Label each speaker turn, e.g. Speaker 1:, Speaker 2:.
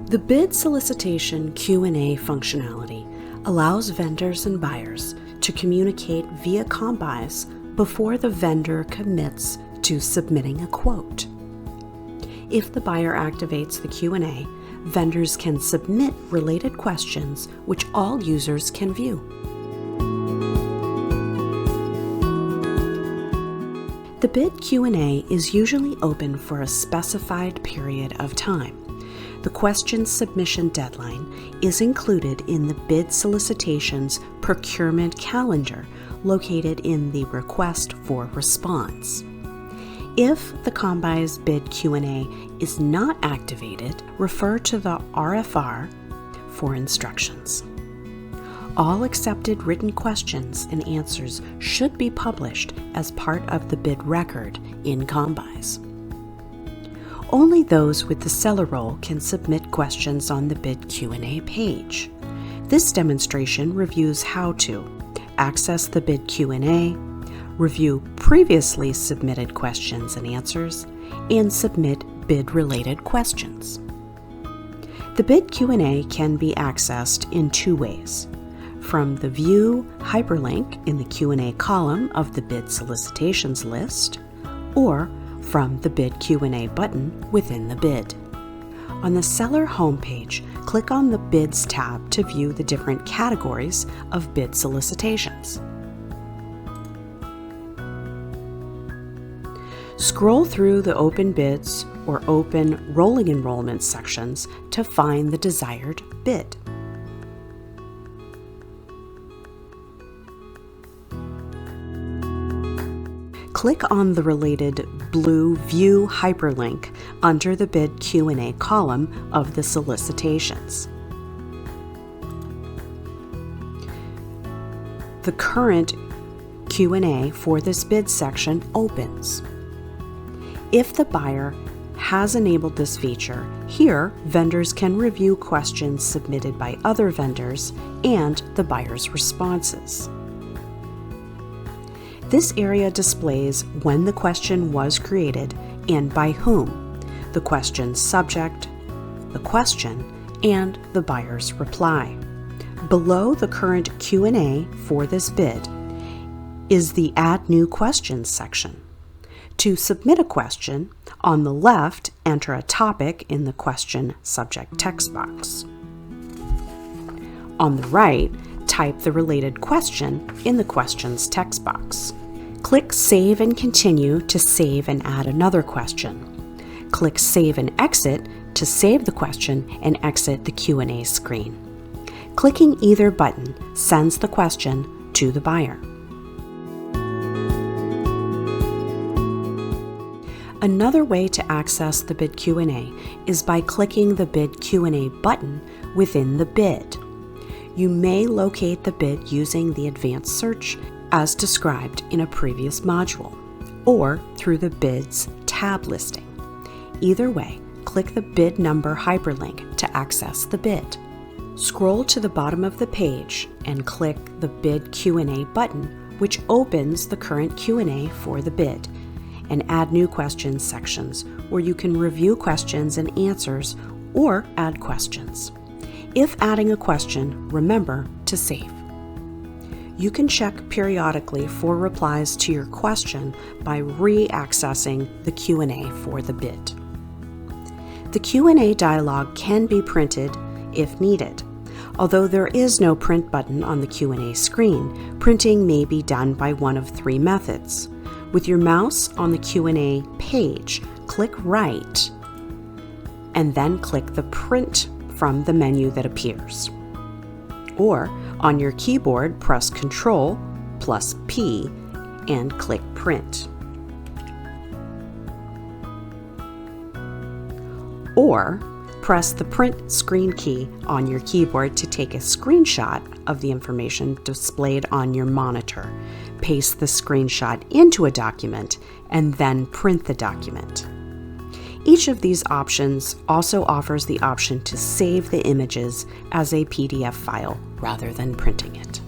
Speaker 1: The bid solicitation Q&A functionality allows vendors and buyers to communicate via Combise before the vendor commits to submitting a quote. If the buyer activates the Q&A, vendors can submit related questions which all users can view. The bid Q&A is usually open for a specified period of time. The question submission deadline is included in the bid solicitation's procurement calendar located in the request for response. If the Combise bid Q&A is not activated, refer to the RFR for instructions. All accepted written questions and answers should be published as part of the bid record in Combise. Only those with the seller role can submit questions on the bid Q&A page. This demonstration reviews how to access the bid Q&A, review previously submitted questions and answers, and submit bid-related questions. The bid Q&A can be accessed in two ways: from the View hyperlink in the Q&A column of the bid solicitations list, or from the Bid Q&A button within the bid. On the seller homepage, click on the Bids tab to view the different categories of bid solicitations. Scroll through the Open Bids or Open Rolling Enrollment sections to find the desired bid. Click on the related blue View hyperlink under the Bid Q&A column of the solicitations. The current Q&A for this bid section opens. If the buyer has enabled this feature, here vendors can review questions submitted by other vendors and the buyer's responses. This area displays when the question was created and by whom, the question's subject, the question, and the buyer's reply. Below the current Q&A for this bid is the Add New Questions section. To submit a question, on the left, enter a topic in the question subject text box. On the right, type the related question in the questions text box. Click Save and Continue to save and add another question. Click Save and Exit to save the question and exit the Q&A screen. Clicking either button sends the question to the buyer. Another way to access the bid Q&A is by clicking the Bid Q&A button within the bid. You may locate the bid using the advanced search as described in a previous module, or through the Bids tab listing. Either way, click the bid number hyperlink to access the bid. Scroll to the bottom of the page and click the Bid Q&A button, which opens the current Q&A for the bid, and Add New Questions sections where you can review questions and answers or add questions. If adding a question, remember to save. You can check periodically for replies to your question by re-accessing the Q&A for the bid. The Q&A dialog can be printed if needed. Although there is no print button on the Q&A screen, printing may be done by one of three methods. With your mouse on the Q&A page, click Right, and then click the Print from the menu that appears. Or, on your keyboard, press Ctrl+P and click Print. Or, press the Print Screen key on your keyboard to take a screenshot of the information displayed on your monitor. Paste the screenshot into a document and then print the document. Each of these options also offers the option to save the images as a PDF file rather than printing it.